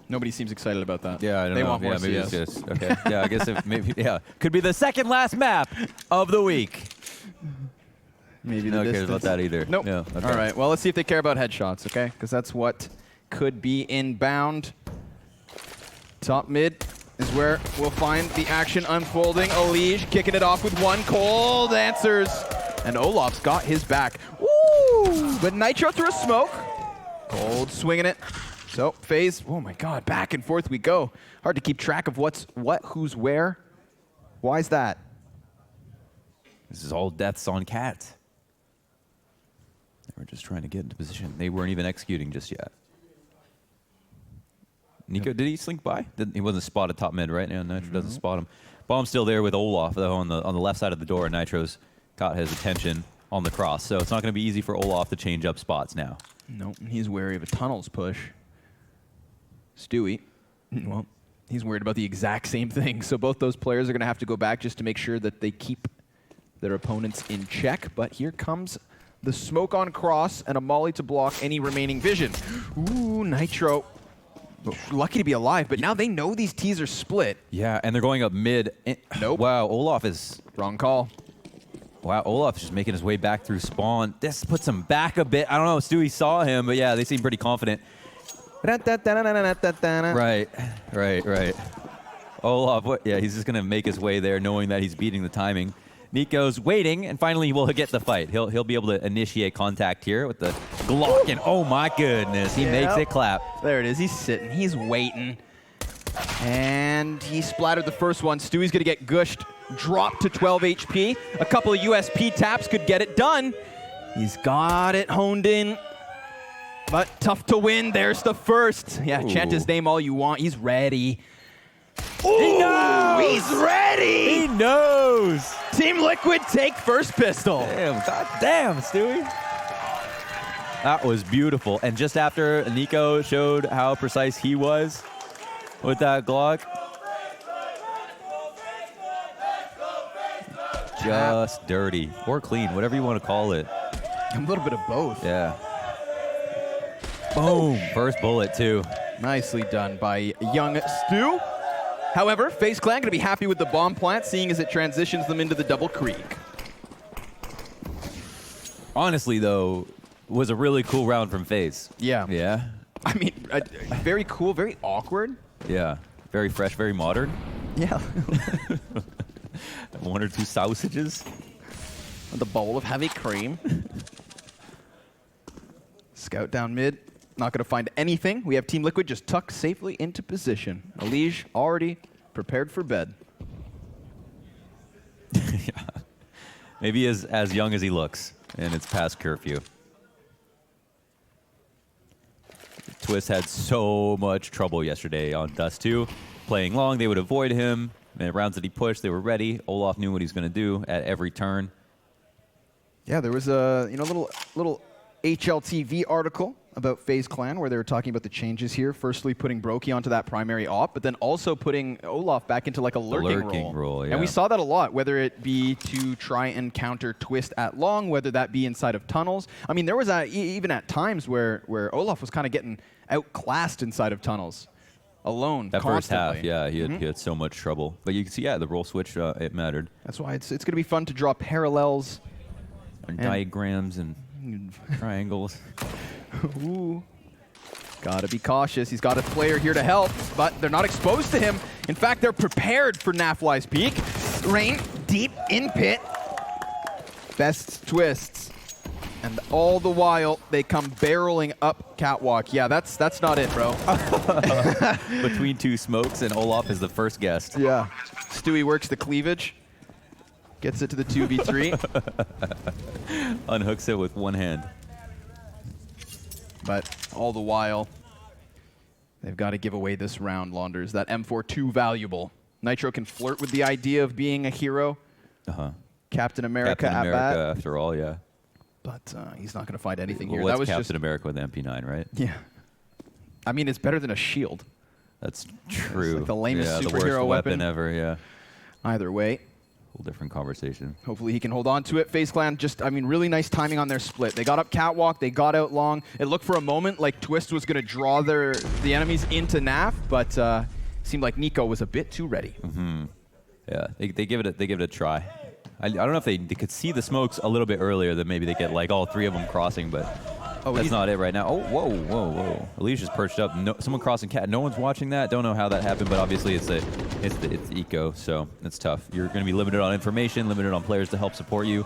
Nobody seems excited about that. Yeah, I don't they know. want more Maybe CS. it's just, okay. Yeah, I guess if maybe, yeah. Could be the second last map of the week. Maybe No the one cares distance. about that either. Nope. No, okay. All right. Well, let's see if they care about headshots, okay? Because that's what could be inbound. Top mid is where we'll find the action unfolding. Elige kicking it off with one. Cold answers. And Olaf's got his back. Woo! But Nitro through a smoke. Cold swinging it. So, Faze, oh my god, back and forth we go. Hard to keep track of what's what, who's where. Why is that? This is all deaths on Cat. They were just trying to get into position. They weren't even executing just yet. Nico, did he slink by? He wasn't spotted top mid, right? Yeah, Nitro doesn't spot him. Bomb's still there with Olaf, though, on the left side of the door. Nitro's got his attention on the cross. So it's not going to be easy for Olaf to change up spots now. Nope, he's wary of a tunnels push. Stewie, well, he's worried about the exact same thing. So both those players are going to have to go back just to make sure that they keep their opponents in check. But here comes the smoke on cross and a molly to block any remaining vision. Ooh, Nitro. Lucky to be alive, but now they know these T's are split. Yeah, and they're going up mid. Nope. Wow, Olaf is... Wrong call. Wow, Olaf's just making his way back through spawn. This puts him back a bit. I don't know if Stewie saw him, but yeah, they seem pretty confident. Right. Olaf, yeah, he's just going to make his way there knowing that he's beating the timing. Nico's waiting, and finally we'll get the fight. He'll be able to initiate contact here with the Glock, and oh my goodness, he makes it clap. There it is. He's sitting. He's waiting. And he splattered the first one. Stewie's going to get gushed, dropped to 12 HP. A couple of USP taps could get it done. He's got it honed in, but tough to win. There's the first. Yeah, chant his name all you want. He's ready. Ooh, he knows! He's ready! He knows! Team Liquid take first pistol. Damn, goddamn, Stewie. That was beautiful. And just after Nico showed how precise he was with that Glock, just dirty or clean, whatever you want to call it. A little bit of both. Yeah. Boom. First bullet, too. Nicely done by young Stu. However, FaZe Clan going to be happy with the bomb plant, seeing as it transitions them into the Double Creek. Honestly, though, was a really cool round from FaZe. Yeah. Yeah? I mean, very cool, very awkward. Yeah. Very fresh, very modern. Yeah. One or two sausages. The bowl of heavy cream. Scout down mid. Not going to find anything. We have Team Liquid just tucked safely into position. Elige already prepared for bed. Yeah. Maybe as young as he looks, and it's past curfew. Twist had so much trouble yesterday on Dust 2. Playing long, they would avoid him. And rounds that he pushed, they were ready. Olaf knew what he was going to do at every turn. Yeah, there was a little HLTV article about FaZe Clan where they were talking about the changes here. Firstly, putting Brokey onto that primary op, but then also putting Olaf back into like a lurking role. Yeah. And we saw that a lot, whether it be to try and counter Twist at long, whether that be inside of tunnels. I mean, there was even at times where Olaf was kind of getting outclassed inside of tunnels, alone, that constantly. first half, yeah, he had so much trouble. But you can see, yeah, the role switch, it mattered. That's why it's going to be fun to draw parallels. And diagrams and triangles. Ooh. Gotta be cautious. He's got a player here to help, but they're not exposed to him. In fact, they're prepared for Nafly's peak. Rain deep in pit. Best twists. And all the while, they come barreling up catwalk. Yeah, that's not it, bro. Between two smokes, and Olaf is the first guest. Yeah. Stewie works the cleavage. Gets it to the 2v3. Unhooks it with one hand. But all the while, they've got to give away this round, Launders. That M4 too valuable. Nitro can flirt with the idea of being a hero. Captain America at bat. After all, yeah. But he's not going to find anything here. What's That was Captain just America with MP9, right? Yeah. I mean, it's better than a shield. That's true. It's like the lamest the superhero worst weapon weapon ever, yeah. Either way. Whole different conversation. Hopefully he can hold on to it. FaZe Clan just, I mean, really nice timing on their split. They got up catwalk, they got out long. It looked for a moment like Twist was going to draw the enemies into NAF, but seemed like Nico was a bit too ready. Yeah, they give it a try. I don't know if they could see the smokes a little bit earlier, that maybe they get like all 3 of them crossing, but that's not it right now. Oh, whoa. Elish just perched up. No, someone crossing cat. No one's watching that. Don't know how that happened, but obviously it's eco, so it's tough. You're going to be limited on information, limited on players to help support you.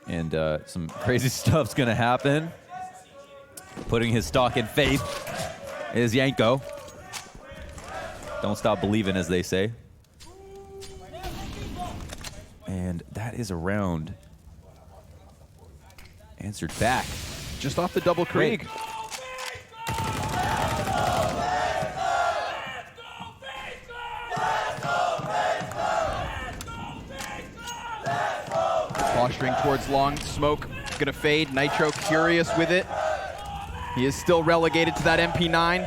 And some crazy stuff's going to happen. Putting his stock in faith is Yanko. Don't stop believing, as they say. And that is a round answered back. Just off the double Krieg. Posturing towards long. Smoke gonna fade. Nitro curious with it. He is still relegated to that MP9.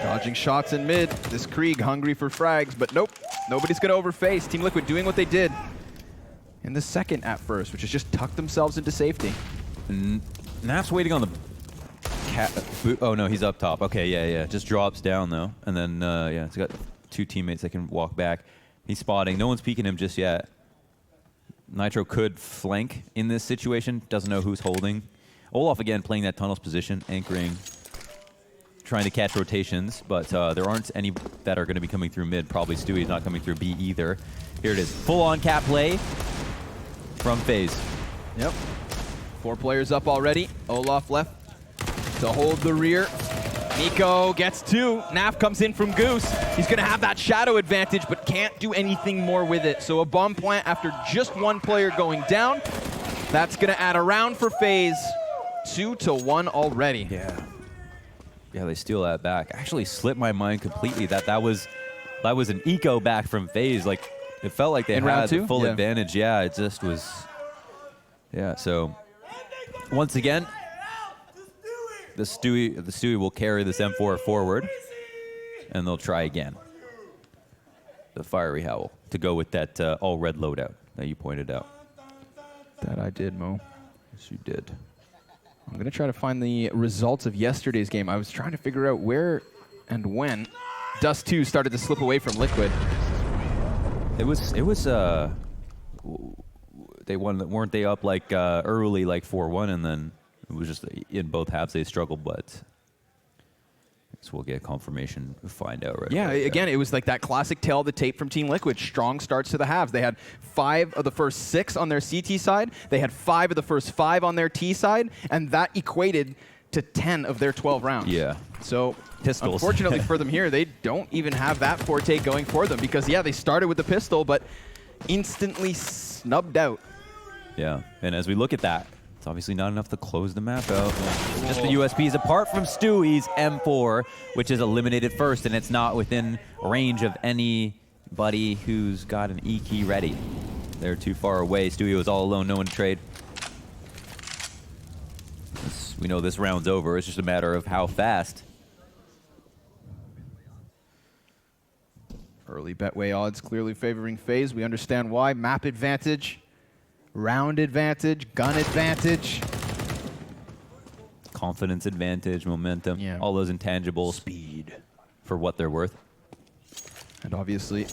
Dodging shots in mid. This Krieg hungry for frags, but nope. Nobody's going to overface. Team Liquid doing what they did in the second at first, which is just tuck themselves into safety. Naf's waiting on the cat. Oh, no, he's up top. Okay, yeah. Just drops down, though. And then, yeah, he's got 2 teammates that can walk back. He's spotting. No one's peeking him just yet. Nitro could flank in this situation. Doesn't know who's holding. Olaf, again, playing that tunnels position, anchoring, trying to catch rotations, but there aren't any that are going to be coming through mid. Probably Stewie's not coming through B either. Here it is. Full-on cap play from FaZe. Yep. 4 players up already. Olaf left to hold the rear. Nico gets 2. Naf comes in from Goose. He's going to have that shadow advantage, but can't do anything more with it. So a bomb plant after just 1 player going down. That's going to add a round for FaZe. 2-1 already. Yeah, they steal that back. Actually slipped my mind completely that was an eco back from FaZe. Like, it felt like they had the full advantage. Yeah, it just was. Yeah, so once again, the Stewie will carry this M4 forward, and they'll try again. The Fiery Howl to go with that all red loadout that you pointed out. That I did, Mo. Yes, you did. I'm going to try to find the results of yesterday's game. I was trying to figure out where and when Dust 2 started to slip away from Liquid. It was they won, weren't they up like early, like 4-1, and then it was just in both halves they struggled, but so we'll get confirmation, find out right away. Again, it was like that classic tail of the tape from Team Liquid. Strong starts to the halves. They had 5 of the first 6 on their CT side. They had 5 of the first 5 on their T side, and that equated to 10 of their 12 rounds. Yeah. So pistols. Unfortunately for them here, they don't even have that forte going for them because, yeah, they started with the pistol, but instantly snubbed out. Yeah, and as we look at that, it's obviously not enough to close the map out. Just the USPs apart from Stewie's M4, which is eliminated first, and it's not within range of anybody who's got an E key ready. They're too far away. Stewie was all alone, no one to trade. We know this round's over. It's just a matter of how fast. Early Betway odds clearly favoring FaZe. We understand why. Map advantage, round advantage, gun advantage. Confidence advantage, momentum, all those intangibles. Speed. For what they're worth. And obviously,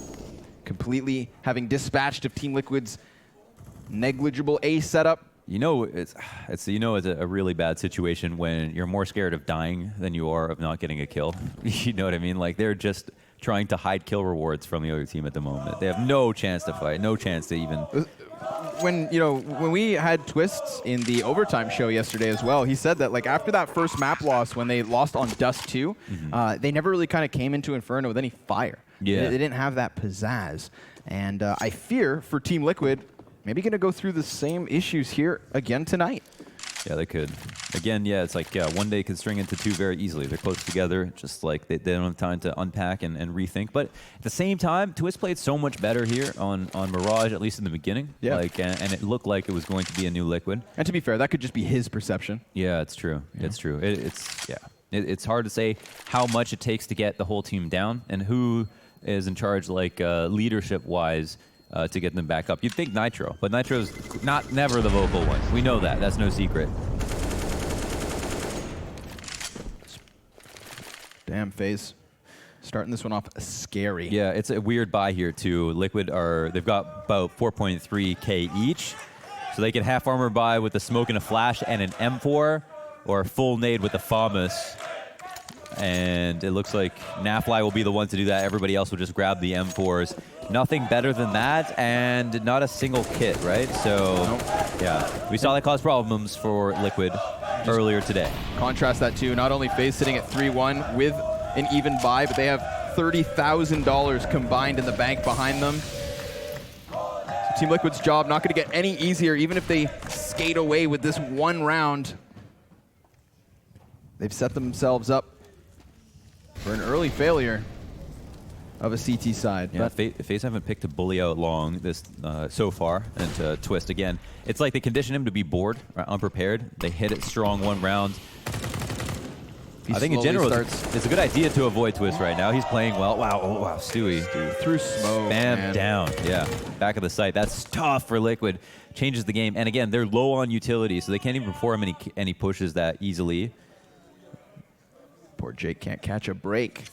completely having dispatched of Team Liquid's negligible A setup. You know, it's a really bad situation when you're more scared of dying than you are of not getting a kill. You know what I mean? Like, they're just trying to hide kill rewards from the other team at the moment. They have no chance to fight, no chance to even. When we had Twists in the overtime show yesterday as well, he said that like after that first map loss when they lost on Dust 2, they never really kind of came into Inferno with any fire. Yeah. They didn't have that pizzazz. And I fear for Team Liquid, maybe going to go through the same issues here again tonight. Yeah, they could. Again, yeah, it's like one day could string into two very easily. They're close together, just like they don't have time to unpack and rethink. But at the same time, Twist played so much better here on Mirage, at least in the beginning. Yeah. Like, and it looked like it was going to be a new Liquid. And to be fair, that could just be his perception. Yeah, it's true. Yeah. It's true. It's hard to say how much it takes to get the whole team down and who is in charge, like leadership-wise, to get them back up. You'd think Nitro, but Nitro's never the vocal one. We know that. That's no secret. Damn, Faze. Starting this one off scary. Yeah, it's a weird buy here, too. Liquid they've got about 4.3K each, so they can half armor buy with a smoke and a flash and an M4, or a full nade with the FAMAS. And it looks like Nafly will be the one to do that. Everybody else will just grab the M4s. Nothing better than that, and not a single kit, right? So, yeah, we saw that cause problems for Liquid earlier today. Contrast that to not only Faze sitting at 3-1 with an even buy, but they have $30,000 combined in the bank behind them. So Team Liquid's job not going to get any easier, even if they skate away with this one round. They've set themselves up for an early failure of a CT side. Yeah, Faze haven't picked to bully out long this so far, and to Twist again. It's like they condition him to be bored, or unprepared. They hit it strong one round. I think in general, it's a good idea to avoid Twist right now. He's playing well. Wow, oh, wow, Stewie. Through smoke, Bam, down. Yeah, back of the site. That's tough for Liquid. Changes the game. And again, they're low on utility, so they can't even perform any pushes that easily. Poor Jake can't catch a break.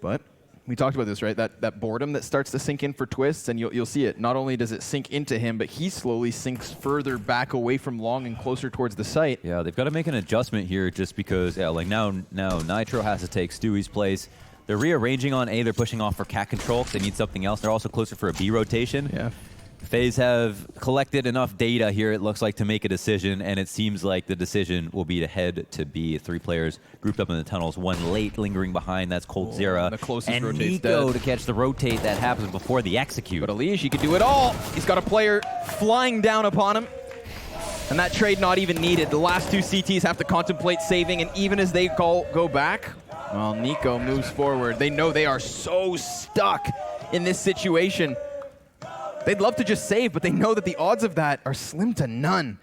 But we talked about this, right? That boredom that starts to sink in for Twists, and you'll see it. Not only does it sink into him, but he slowly sinks further back away from long and closer towards the site. Yeah, they've got to make an adjustment here just because, yeah, like now Nitro has to take Stewie's place. They're rearranging on A. They're pushing off for cat control because they need something else. They're also closer for a B rotation. Yeah. Faze have collected enough data here, it looks like, to make a decision, and it seems like the decision will be to head to B. 3 players grouped up in the tunnels, one late lingering behind, that's Coldzera. The closest and rotate's Nico dead. to catch the rotate that happens before the execute. But Elige, he can do it all. He's got a player flying down upon him. And that trade not even needed. The last 2 CTs have to contemplate saving, and even as they go back, well, Nico moves forward. They know they are so stuck in this situation. They'd love to just save, but they know that the odds of that are slim to none.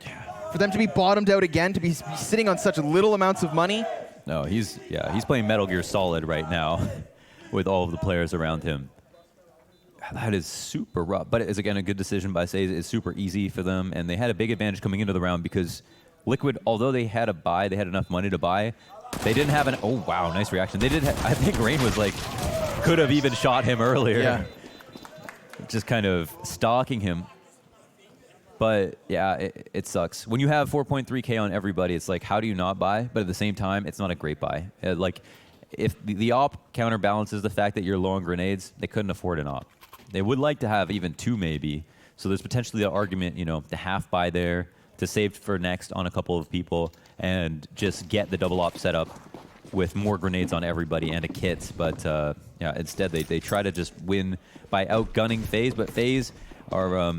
For them to be bottomed out again, to be sitting on such little amounts of money. No, he's playing Metal Gear Solid right now with all of the players around him. That is super rough, but it is, again, a good decision by Faze. It's super easy for them, and they had a big advantage coming into the round because Liquid, although they had a buy, they had enough money to buy, they didn't have an, oh wow, nice reaction. They did I think Rain was like, could have even shot him earlier. Yeah. Just kind of stalking him. But yeah, it sucks. When you have 4.3K on everybody, it's like, how do you not buy? But at the same time, it's not a great buy. Like, if the op counterbalances the fact that you're low on grenades, they couldn't afford an op. They would like to have even 2 maybe. So there's potentially the argument, to half buy there, to save for next on a couple of people, and just get the double op set up with more grenades on everybody and a kit. But yeah, instead they try to just win by outgunning Faze, but Faze are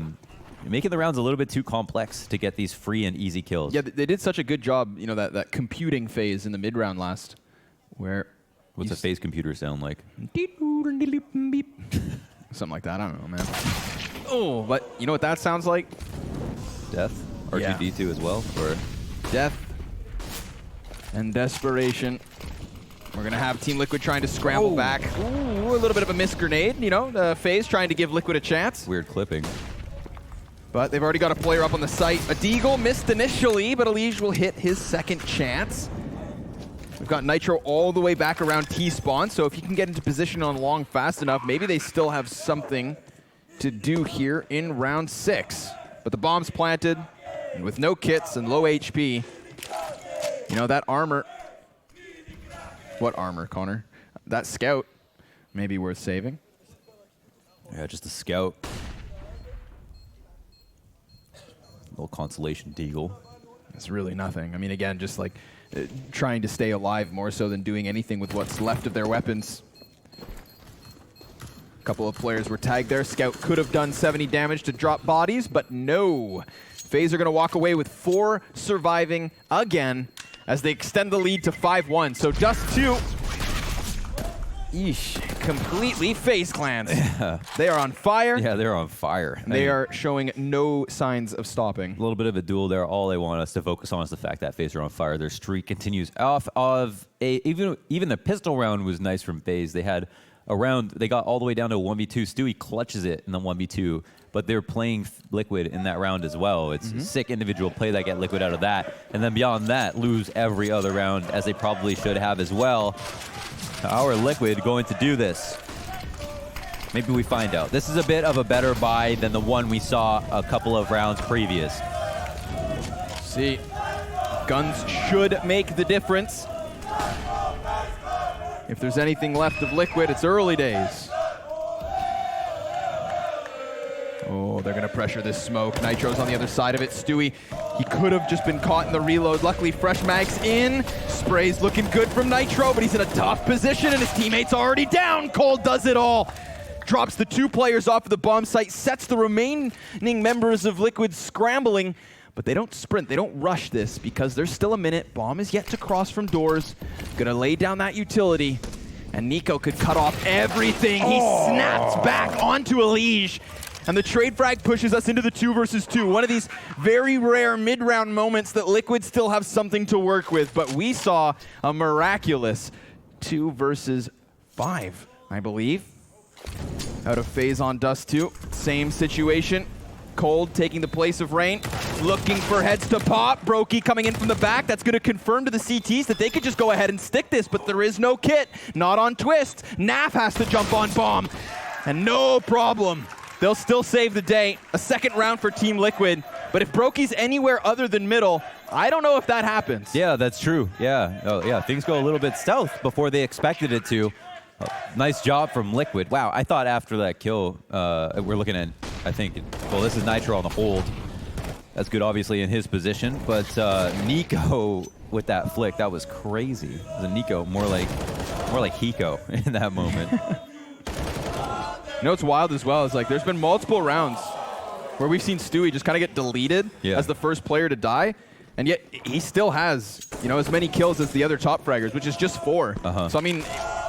making the rounds a little bit too complex to get these free and easy kills. Yeah, they did such a good job, that computing phase in the mid-round last, where... What's a Faze computer sound like? Something like that, I don't know, man. Oh, but you know what that sounds like? Death? R2-D2 as well? Or death and desperation. We're going to have Team Liquid trying to scramble back. Ooh, a little bit of a missed grenade, Faze trying to give Liquid a chance. Weird clipping. But they've already got a player up on the site. A Deagle missed initially, but Elige will hit his second chance. We've got Nitro all the way back around T-spawn, so if you can get into position on long fast enough, maybe they still have something to do here in round 6. But the bomb's planted, and with no kits and low HP, that armor... What armor, Connor? That scout may be worth saving. Yeah, just a scout. Little consolation deagle. It's really nothing. I mean, again, just like trying to stay alive more so than doing anything with what's left of their weapons. A couple of players were tagged there. Scout could have done 70 damage to drop bodies, but no. Faze are going to walk away with 4 surviving again as they extend the lead to 5-1. So Dust 2, completely Faze clans. Yeah. They are on fire. Yeah, they're on fire. They are showing no signs of stopping. A little bit of a duel there. All they want us to focus on is the fact that Faze are on fire. Their streak continues off of even the pistol round was nice from Faze. They had a round, they got all the way down to 1v2. Stewie clutches it in the 1v2, but they're playing Liquid in that round as well. It's a sick individual play that get Liquid out of that. And then beyond that, lose every other round as they probably should have as well. Our Liquid going to do this. Maybe we find out. This is a bit of a better buy than the one we saw a couple of rounds previous. See, guns should make the difference. If there's anything left of Liquid, it's early days. Oh, they're going to pressure this smoke. Nitro's on the other side of it. Stewie, he could have just been caught in the reload. Luckily, fresh mags in. Spray's looking good from Nitro, but he's in a tough position, and his teammate's already down. Cole does it all. Drops the 2 players off of the bomb site, sets the remaining members of Liquid scrambling, but they don't sprint, they don't rush this because there's still a minute. Bomb is yet to cross from doors. Gonna lay down that utility, and Nico could cut off everything. He snaps back onto Elige, and the trade frag pushes us into the 2 versus 2. One of these very rare mid-round moments that Liquid still have something to work with, but we saw a miraculous 2 versus 5, I believe. Out of Faze on Dust 2. Same situation. Cold taking the place of Rain. Looking for heads to pop. Brokey coming in from the back. That's going to confirm to the CTs that they could just go ahead and stick this, but there is no kit. Not on Twist. Naf has to jump on Bomb. And no problem. They'll still save the day. A second round for Team Liquid. But if Brokey's anywhere other than middle, I don't know if that happens. Yeah, that's true. Yeah. Oh, yeah. Things go a little bit south before they expected it to. Nice job from Liquid. Wow, I thought after that kill, we're looking at, I think, well, this is Nitro on the hold. That's good, obviously, in his position. But Nico with that flick, that was crazy. The Nico, more like Hiko in that moment. You know what's wild as well is like there's been multiple rounds where we've seen Stewie just kind of get deleted as the first player to die. And yet he still has, as many kills as the other top fraggers, which is just 4. So I mean,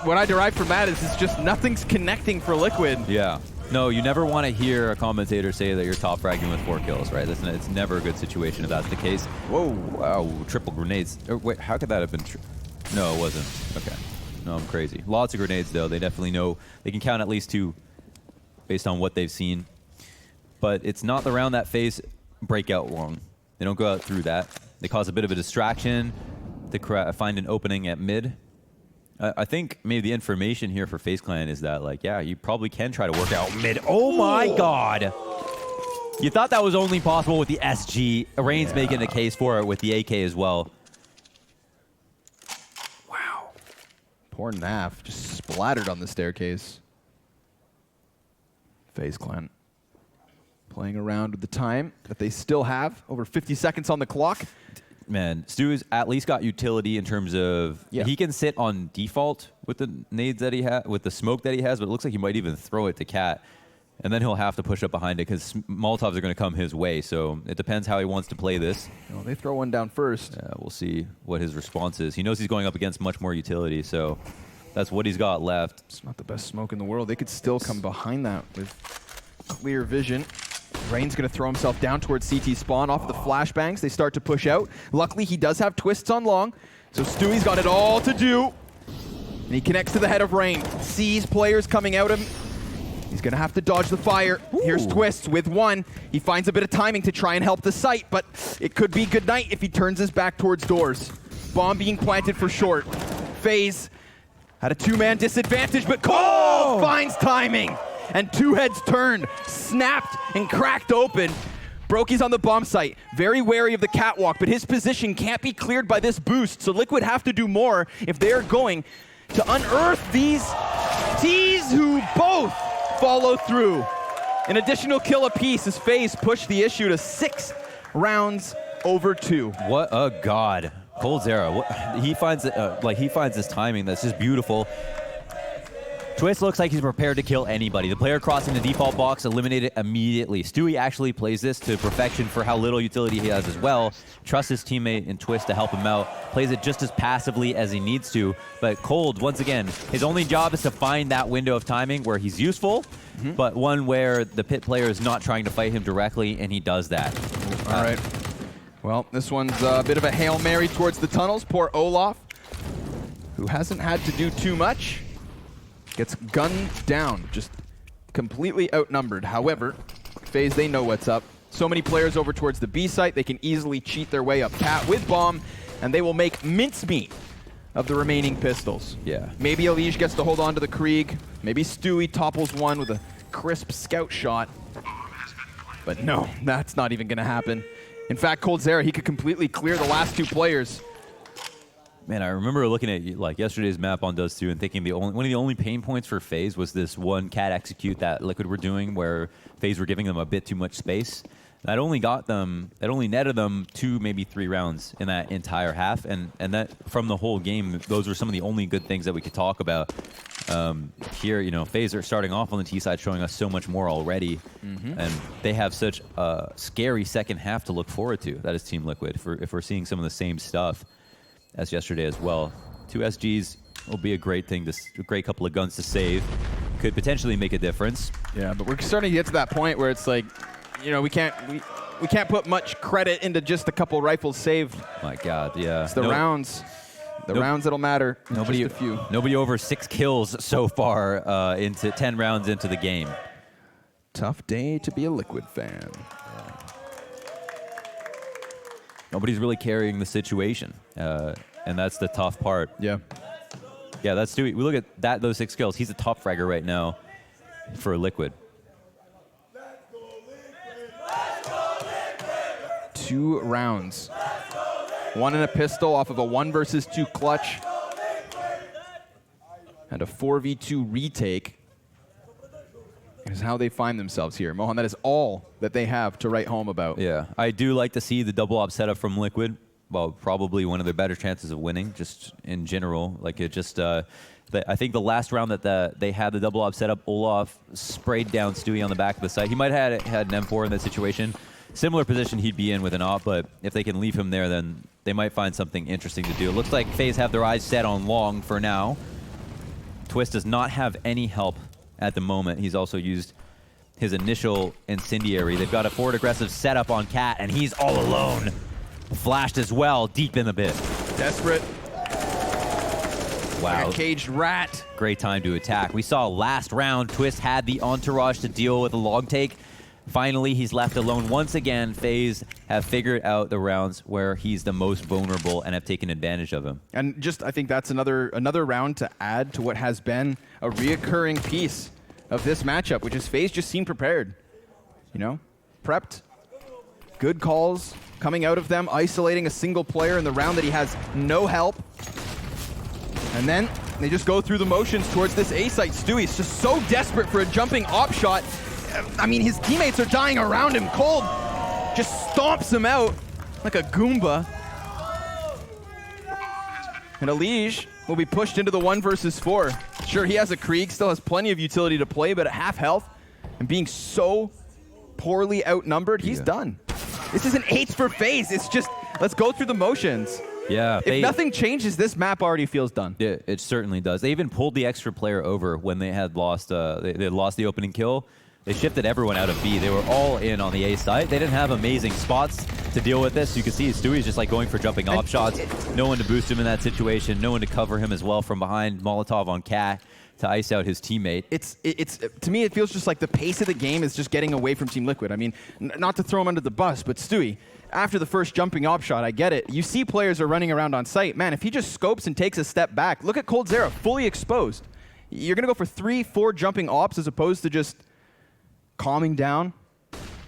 what I derive from that is it's just nothing's connecting for Liquid. Yeah. No, you never want to hear a commentator say that you're top fragging with 4 kills, right? It's never a good situation if that's the case. Whoa, wow, triple grenades. Oh, wait, how could that have been? No, it wasn't. Okay. No, I'm crazy. Lots of grenades, though. They definitely know. They can count at least 2 based on what they've seen. But it's not the round that Faze break out long. They don't go out through that. They cause a bit of a distraction. They find an opening at mid. I think maybe the information here for Faze Clan is that, like, yeah, you probably can try to work out mid. Oh my God. You thought that was only possible with the SG. Rain's making a case for it with the AK as well. Wow. Poor Naf just splattered on the staircase. Faze Clan playing around with the time that they still have. Over 50 seconds on the clock. Man, Stu's at least got utility in terms of he can sit on default with the nades that he has, with the smoke that he has, but it looks like he might even throw it to Cat. And then he'll have to push up behind it because Molotovs are going to come his way. So it depends how he wants to play this. Oh, they throw one down first. We'll see what his response is. He knows he's going up against much more utility, so that's what he's got left. It's not the best smoke in the world. They could still come behind that with clear vision. Rain's going to throw himself down towards CT spawn off the flashbangs. They start to push out. Luckily, he does have twists on long, so Stewie's got it all to do. And he connects to the head of Rain. Sees players coming out of him. He's going to have to dodge the fire. Ooh. Here's Twists with 1. He finds a bit of timing to try and help the site, but it could be good night if he turns his back towards doors. Bomb being planted for short. Faze had a 2-man disadvantage, but Cole finds timing. And 2 heads turned, snapped, and cracked open. Brokey's on the bomb site, very wary of the catwalk, but his position can't be cleared by this boost, so Liquid have to do more if they are going to unearth these T's who both follow through. An additional kill apiece as Faze pushed the issue to 6 rounds over 2. What a god. Cold Zera, he finds this timing that's just beautiful. Twist looks like he's prepared to kill anybody. The player crossing the default box eliminated immediately. Stewie actually plays this to perfection for how little utility he has as well. Trusts his teammate in Twist to help him out. Plays it just as passively as he needs to. But Cold, once again, his only job is to find that window of timing where he's useful, but one where the pit player is not trying to fight him directly, and he does that. All right. Well, this one's a bit of a Hail Mary towards the tunnels. Poor Olaf, who hasn't had to do too much, gets gunned down, just completely outnumbered. However, FaZe, they know what's up. So many players over towards the B site, they can easily cheat their way up Cat with Bomb, and they will make mincemeat of the remaining pistols. Yeah. Maybe Elige gets to hold on to the Krieg. Maybe Stewie topples one with a crisp scout shot. But no, that's not even going to happen. In fact, Coldzera, he could completely clear the last two players. Man, I remember looking at like yesterday's map on Dust 2 and thinking one of the only pain points for FaZe was this one cat execute that Liquid were doing where FaZe were giving them a bit too much space. That only netted them 2, maybe 3 rounds in that entire half, and that from the whole game, those were some of the only good things that we could talk about. Here, you know, FaZe are starting off on the T side, showing us so much more already, and they have such a scary second half to look forward to. That is Team Liquid. If we're seeing some of the same stuff as yesterday as well, 2 SGs will be a great thing, a great couple of guns to save. Could potentially make a difference. Yeah, but we're starting to get to that point where it's like, you know, we can't put much credit into just a couple rifles saved. My God, yeah. It's the rounds. The rounds that'll matter. Nobody, just a few. Nobody over 6 kills so far into 10 rounds into the game. Tough day to be a Liquid fan. Nobody's really carrying the situation, and that's the tough part. Yeah. Yeah, that's Stewie. We look at those 6 kills. He's a top fragger right now for Liquid. 2 rounds. 1 in a pistol off of a 1 versus 2 clutch. And a 4v2 retake is how they find themselves here. Mohan, that is all that they have to write home about. Yeah, I do like to see the double op setup from Liquid. Well, probably one of their better chances of winning, just in general. Like it just, I think the last round that they had the double op setup, Olaf sprayed down Stewie on the back of the site. He might have had an M4 in that situation. Similar position he'd be in with an op, but if they can leave him there, then they might find something interesting to do. It looks like FaZe have their eyes set on Long for now. Twist does not have any help at the moment. He's also used his initial incendiary. They've got a forward aggressive setup on Cat, and he's all alone. Flashed as well, deep in the bit. Desperate. Wow. Like a caged rat. Great time to attack. We saw last round, Twist had the entourage to deal with a long take. Finally, he's left alone once again. FaZe have figured out the rounds where he's the most vulnerable and have taken advantage of him. And just, I think that's another round to add to what has been a reoccurring piece of this matchup, which is FaZe just seemed prepared. You know, prepped, good calls coming out of them, isolating a single player in the round that he has no help. And then they just go through the motions towards this A site. Stewie's just so desperate for a jumping op shot. I mean, his teammates are dying around him. Cold just stomps him out like a Goomba. And Elige will be pushed into the 1 versus 4. Sure, he has a Krieg, still has plenty of utility to play, but at half health and being so poorly outnumbered, he's done. This isn't 8s for FaZe. It's just, let's go through the motions. Yeah. If nothing changes, this map already feels done. Yeah, it certainly does. They even pulled the extra player over when they had lost, they had lost the opening kill. They shifted everyone out of B. They were all in on the A side. They didn't have amazing spots to deal with this. You can see Stewie's just like going for jumping op shots. No one to boost him in that situation. No one to cover him as well from behind. Molotov on Cat to ice out his teammate. It's to me, it feels just like the pace of the game is just getting away from Team Liquid. I mean, not to throw him under the bus, but Stewie, after the first jumping op shot, I get it. You see players are running around on site. Man, if he just scopes and takes a step back, look at Coldzera, fully exposed. You're going to go for 3, 4 jumping ops as opposed to just calming down,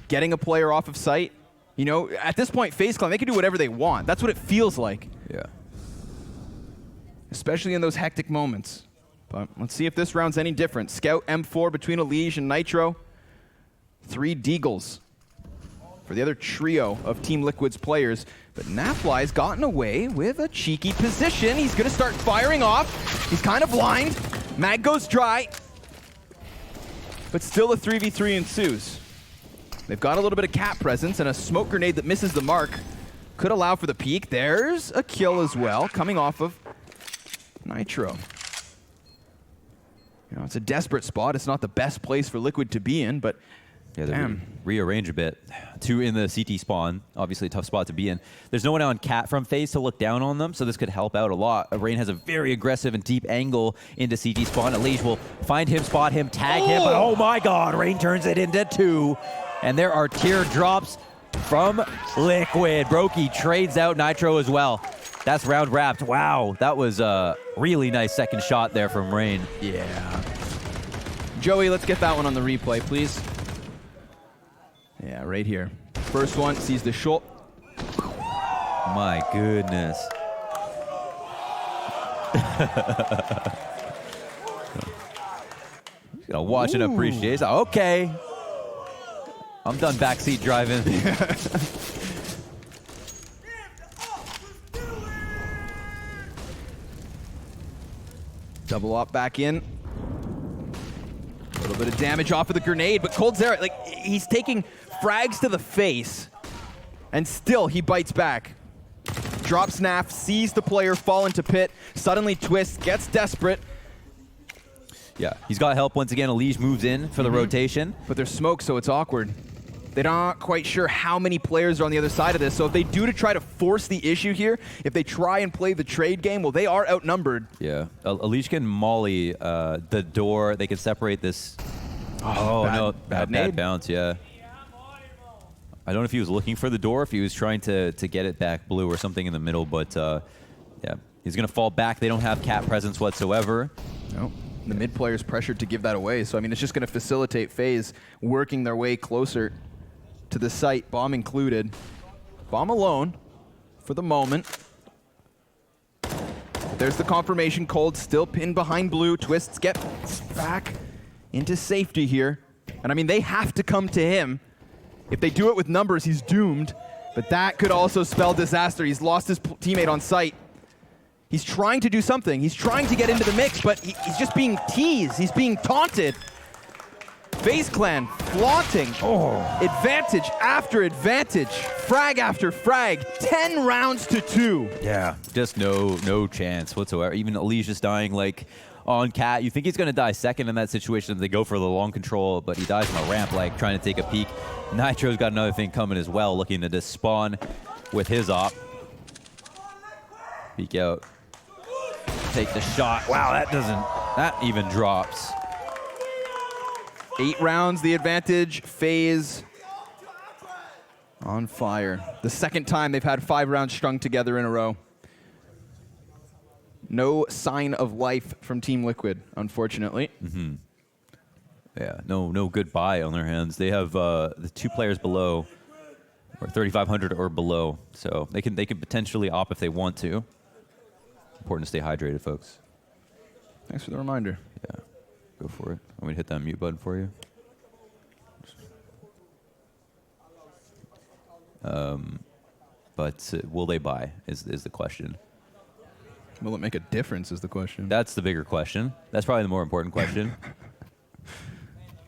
getting a player off of site. You know, at this point, FaZe Clan, they can do whatever they want. That's what it feels like. Yeah. Especially in those hectic moments. But let's see if this round's any different. Scout M4 between Elige and Nitro. 3 Deagles for the other trio of Team Liquid's players. But Nafly's gotten away with a cheeky position. He's going to start firing off. He's kind of blind. Mag goes dry, but still a 3v3 ensues. They've got a little bit of cat presence, and a smoke grenade that misses the mark could allow for the peek. There's a kill as well, coming off of Nitro. You know, it's a desperate spot. It's not the best place for Liquid to be in, but yeah, they rearrange a bit. 2 in the CT spawn. Obviously a tough spot to be in. There's no one on Cat from Faze to look down on them, so this could help out a lot. Rain has a very aggressive and deep angle into CT spawn. Elige will find him, spot him, tag him, but oh my god, Rain turns it into 2. And there are teardrops from Liquid. Brokey trades out Nitro as well. That's round wrapped. Wow, that was a really nice second shot there from Rain. Yeah. Joey, let's get that one on the replay, please. Yeah, right here. First one sees the shot. My goodness. He's gonna watch and appreciate. Okay. I'm done backseat driving. Double up back in. A little bit of damage off of the grenade, but coldzera, like, he's taking frags to the face, and still he bites back. Drops Naf, sees the player fall into pit, suddenly twists, gets desperate. Yeah, he's got help once again. Elige moves in for the rotation. But there's smoke, so it's awkward. They're not quite sure how many players are on the other side of this, so if they do to try to force the issue here, if they try and play the trade game, well, they are outnumbered. Yeah, Elige can molly the door. They can separate this. Bad bounce, yeah. I don't know if he was looking for the door, if he was trying to get it back blue or something in the middle, but yeah, he's going to fall back. They don't have cat presence whatsoever. Nope. The mid player's pressured to give that away, so I mean, it's just going to facilitate Faze working their way closer to the site, bomb included. Bomb alone for the moment. There's the confirmation. Cold still pinned behind blue. Twists gets back into safety here. And I mean, they have to come to him. If they do it with numbers, he's doomed. But that could also spell disaster. He's lost his teammate on site. He's trying to do something. He's trying to get into the mix, but he's just being teased. He's being taunted. Faze Clan flaunting. Advantage after advantage. Frag after frag. 10 rounds to 2. Yeah. Just no chance whatsoever. Even Elige just dying like on Cat. You think he's going to die second in that situation. They go for the long control, but he dies on a ramp, like trying to take a peek. Nitro's got another thing coming as well, looking to just spawn with his op. Peek out. Take the shot. Wow, that even drops. 8 rounds, the advantage. Faze on fire. The second time they've had 5 rounds strung together in a row. No sign of life from Team Liquid, unfortunately. Yeah, no goodbye on their hands. They have the 2 players below, or 3,500 or below, so they can potentially op if they want to. Important to stay hydrated, folks. Thanks for the reminder. Yeah, go for it. Want me to hit that mute button for you? But will they buy is the question. Will it make a difference is the question. That's the bigger question. That's probably the more important question.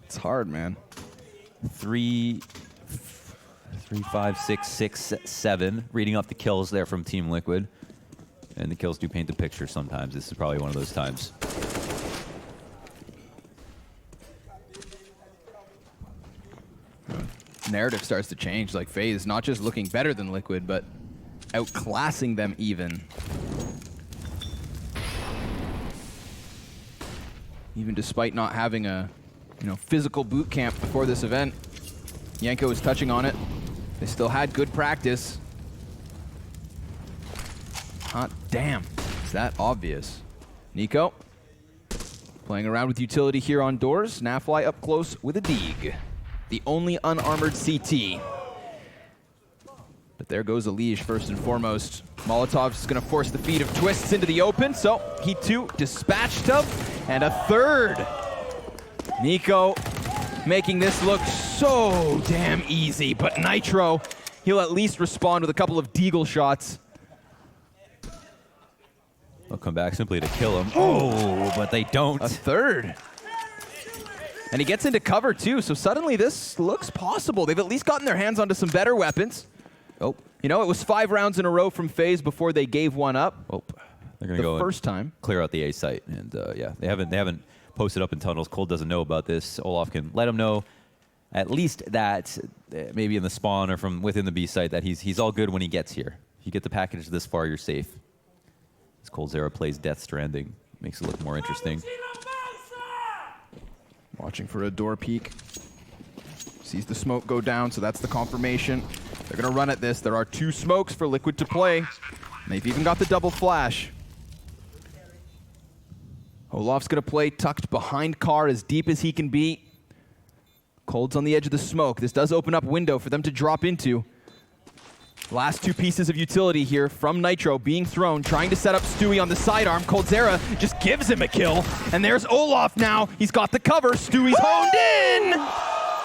It's hard, man. 3, 5, 6, 6, 7. Reading off the kills there from Team Liquid. And the kills do paint the picture sometimes. This is probably one of those times. Narrative starts to change. Like Faze, not just looking better than Liquid, but outclassing them even. Even despite not having a physical boot camp before this event, Yanko was touching on it. They still had good practice. Hot damn, is that obvious? Nico, playing around with utility here on doors. Nafly up close with a Deeg. The only unarmored CT. But there goes Elige first and foremost. Molotov's gonna force the feed of Twists into the open, so he too dispatched him. And a third. Nico making this look so damn easy, but Nitro, he'll at least respond with a couple of Deagle shots. They'll come back simply to kill him. Oh, but they don't. A third. And he gets into cover too, so suddenly this looks possible. They've at least gotten their hands onto some better weapons. Oh. You know, it was 5 rounds in a row from Faze before they gave one up. Oh. They're going to go first time. Clear out the A site. And yeah, they haven't posted up in tunnels. Cold doesn't know about this. Olaf can let him know at least that maybe in the spawn or from within the B site that he's all good when he gets here. If you get the package this far, you're safe. As coldzera plays Death Stranding, makes it look more interesting. Watching for a door peek. Sees the smoke go down, so that's the confirmation. They're going to run at this. There are 2 smokes for Liquid to play. And they've even got the double flash. Olaf's going to play tucked behind Carr as deep as he can be. Cold's on the edge of the smoke. This does open up window for them to drop into. Last 2 pieces of utility here from Nitro being thrown, trying to set up Stewie on the sidearm. coldzera just gives him a kill. And there's Olaf now. He's got the cover. Stewie's honed in.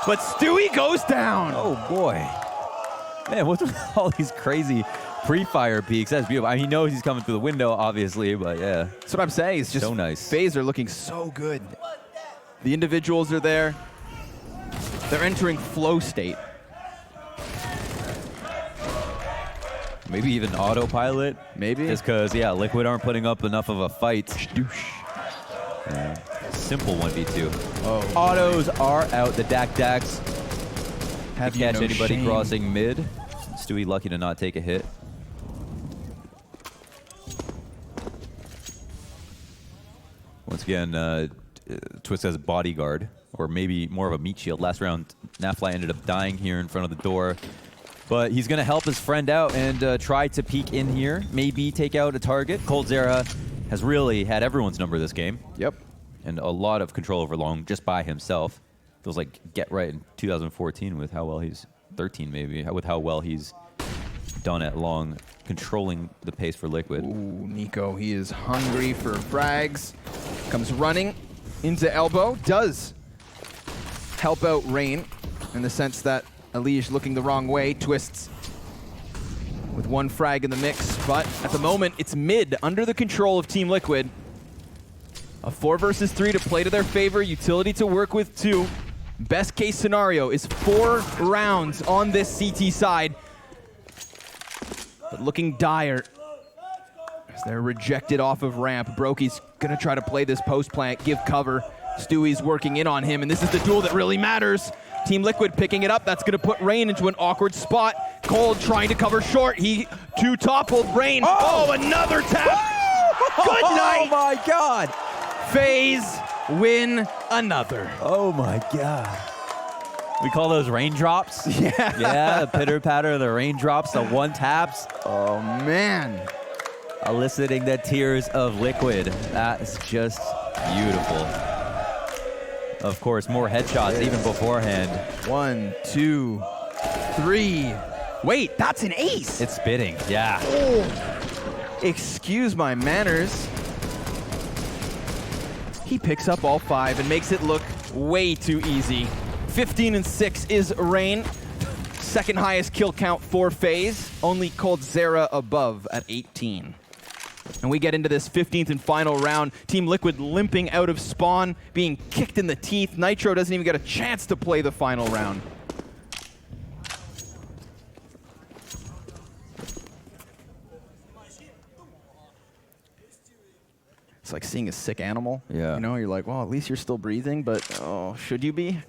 But Stewie goes down. Oh, boy. Man, what's with all these crazy pre-fire peeks? That's beautiful. I mean, he knows he's coming through the window, obviously, but yeah. That's what I'm saying. It's just so nice. Faze are looking so good. The individuals are there. They're entering flow state. Maybe even autopilot. Maybe. Just because, yeah, Liquid aren't putting up enough of a fight. Yeah. Simple 1v2. Oh. Autos are out. The Dak-Daks Have catch no anybody shame. crossing mid. Stewie lucky to not take a hit. Once again, Twist has bodyguard, or maybe more of a meat shield. Last round, Nafly ended up dying here in front of the door. But he's going to help his friend out and try to peek in here, maybe take out a target. coldzera has really had everyone's number this game. Yep. And a lot of control over Long just by himself. Feels like Get Right in 2014 with how well he's 13 maybe, with how well he's done at Long, controlling the pace for Liquid. Ooh, Nico, he is hungry for frags. Comes running into elbow. Does help out Rain in the sense that Elige looking the wrong way, twists with 1 frag in the mix, but at the moment it's mid, under the control of Team Liquid. A 4 versus 3 to play to their favor, utility to work with 2. Best case scenario is 4 rounds on this CT side, but looking dire as they're rejected off of ramp. Brokey's gonna try to play this post plant, give cover. Stewie's working in on him, and this is the duel that really matters. Team Liquid picking it up. That's going to put Rain into an awkward spot. Cold trying to cover short. He two-toppled Rain. Oh, another tap. Good night. Oh, my God. Faze win another. Oh, my God. We call those raindrops. Yeah. Yeah, the pitter-patter of the raindrops, the 1-taps. Oh, man. Eliciting the tears of Liquid. That is just beautiful. Of course, more headshots even beforehand. 1, 2, 3. Wait, that's an ace. It's spitting, yeah. Oh. Excuse my manners. He picks up all 5 and makes it look way too easy. 15-6 is Rain. Second highest kill count for Faze. Only coldzera above at 18. And we get into this 15th and final round. Team Liquid limping out of spawn, being kicked in the teeth. Nitro doesn't even get a chance to play the final round. It's like seeing a sick animal. Yeah. You know, you're like, well, at least you're still breathing, but oh, should you be?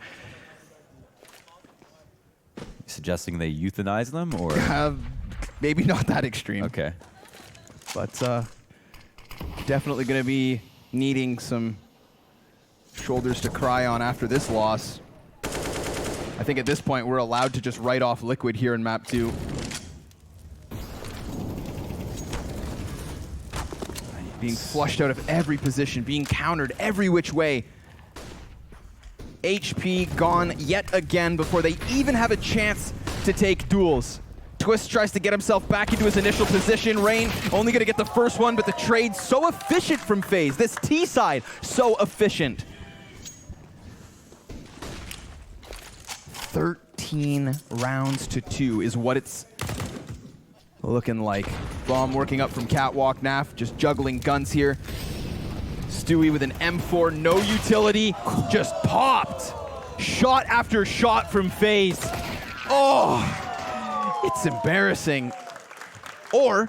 Suggesting they euthanize them, or? Maybe not that extreme. Okay. But definitely going to be needing some shoulders to cry on after this loss. I think at this point we're allowed to just write off Liquid here in map 2. Being flushed out of every position, being countered every which way. HP gone yet again before they even have a chance to take duels. Twist tries to get himself back into his initial position. Rain only going to get the first one, but the trade so efficient from Faze. This T side, so efficient. 13 rounds to 2 is what it's Looking like Bomb working up from Catwalk. Naf just juggling guns here. Stewie with an M4, no utility, just popped. Shot after shot from Faze. Oh, it's embarrassing. Or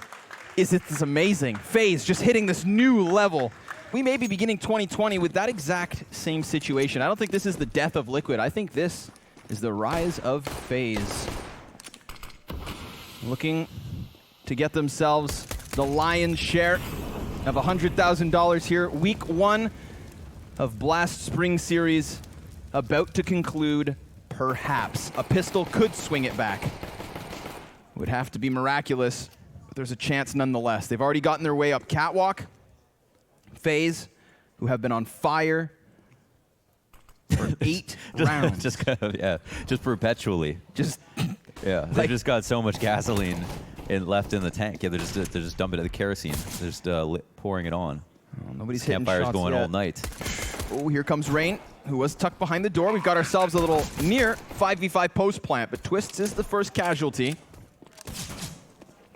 is it this amazing? Faze just hitting this new level. We may be beginning 2020 with that exact same situation. I don't think this is the death of Liquid. I think this is the rise of Faze. Looking to get themselves the lion's share of $100,000 here. Week 1 of Blast Spring Series about to conclude, perhaps. A pistol could swing it back. It would have to be miraculous, but there's a chance nonetheless. They've already gotten their way up Catwalk. Faze, who have been on fire for 8 rounds. Just kind of, yeah, just perpetually. Just yeah, they just got so much gasoline left in the tank. Yeah, they're just dumping the kerosene. They're just pouring it on. Oh, nobody's hitting Campfire's shots going yet. all night. Oh, here comes Rain, who was tucked behind the door. We've got ourselves a little near 5v5 post plant, but Twists is the first casualty.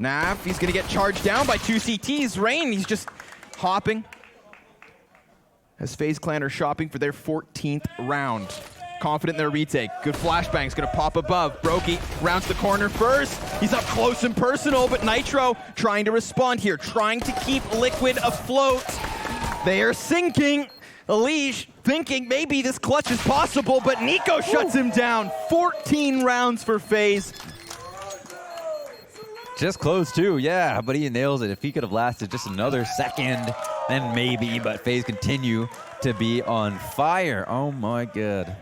Naf, he's gonna get charged down by 2 CTs. Rain, he's just hopping. As FaZe Clan are shopping for their 14th round. Confident in their retake. Good flashbang's gonna pop above. Brokey rounds the corner first. He's up close and personal, but Nitro trying to respond here, trying to keep Liquid afloat. They are sinking. Elige thinking maybe this clutch is possible, but Nico shuts him down. 14 rounds for FaZe. Just close too, yeah, but he nails it. If he could have lasted just another second, then maybe, but FaZe continue to be on fire. Oh my God.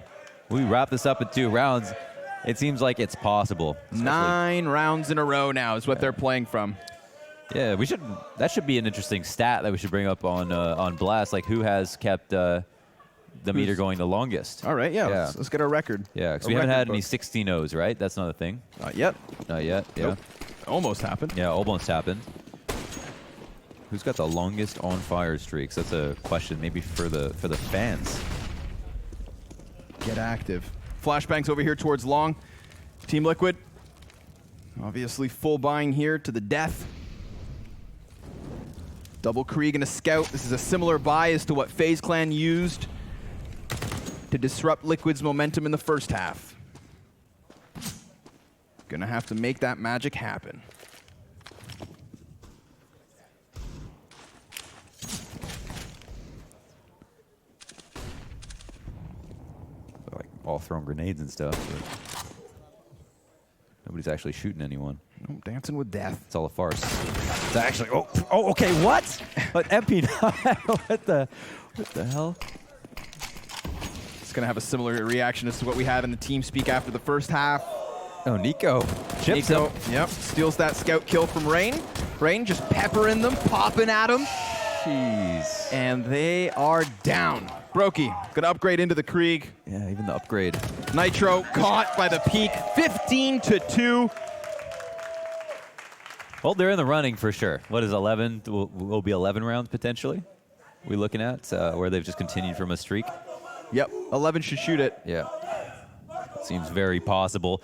We wrap this up in 2 rounds. It seems like it's possible. 9 rounds in a row now is what they're playing from. Yeah, that should be an interesting stat that we should bring up on Blast, like who has kept the meter going the longest. All right, yeah. Let's get our record. Yeah, because we haven't had any 16-0s, right? That's not a thing. Not yet. Not yet, yeah. Nope. Almost happened. Yeah, almost happened. Who's got the longest on-fire streaks? That's a question maybe for the fans. Get active. Flashbangs over here towards long. Team Liquid, obviously full buying here to the death. Double Krieg and a scout. This is a similar buy as to what FaZe Clan used to disrupt Liquid's momentum in the first half. Gonna have to make that magic happen. Like all throwing grenades and stuff, but nobody's actually shooting anyone. Oh, dancing with death. It's all a farce. It's actually, oh, okay, what? But MP9, what the hell? It's gonna have a similar reaction as to what we had in the team speak after the first half. Oh, Nico chips him. Yep, steals that scout kill from Rain. Rain just peppering them, popping at them. Jeez. And they are down. Brokey, gonna upgrade into the Krieg. Yeah, even the upgrade. Nitro caught by the peak, 15-2. Well, they're in the running for sure. What is 11? Will be 11 rounds potentially? We looking at where they've just continued from a streak? Yep, 11 should shoot it. Yeah. Seems very possible.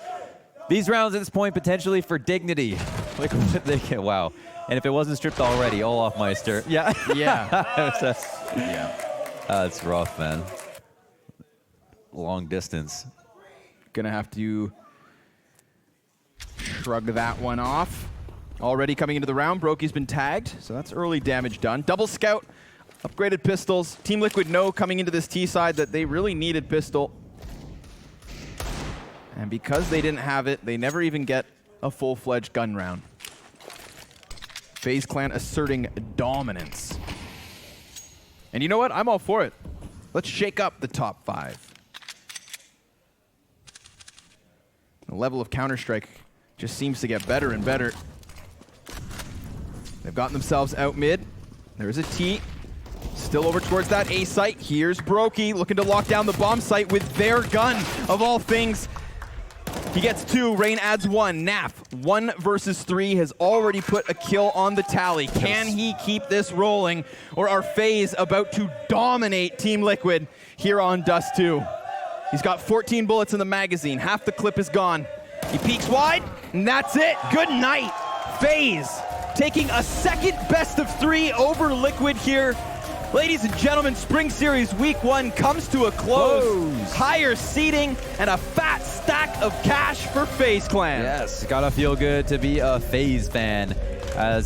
These rounds at this point potentially for dignity. Like what they get. Wow. And if it wasn't stripped already, Olafmeister. Yeah. Yeah. Yeah. That's rough, man. Long distance. Gonna have to shrug that one off. Already coming into the round, Brokey's been tagged, so that's early damage done. Double scout, upgraded pistols. Team Liquid know coming into this T side that they really needed pistol. And because they didn't have it, they never even get a full-fledged gun round. FaZe Clan asserting dominance. And you know what? I'm all for it. Let's shake up the top 5. The level of Counter-Strike just seems to get better and better. They've gotten themselves out mid. There's a T. Still over towards that A site. Here's Brokey looking to lock down the bomb site with their gun, of all things. He gets 2, Rain adds 1. Naf, 1 versus 3, has already put a kill on the tally. Can he keep this rolling, or are FaZe about to dominate Team Liquid here on Dust 2? He's got 14 bullets in the magazine. Half the clip is gone. He peeks wide, and that's it. Good night. Faze taking a second best of 3 over Liquid here. Ladies and gentlemen, Spring Series Week 1 comes to a close. Higher seeding and a fat stack of cash for FaZe Clan. Yes, gotta feel good to be a FaZe fan as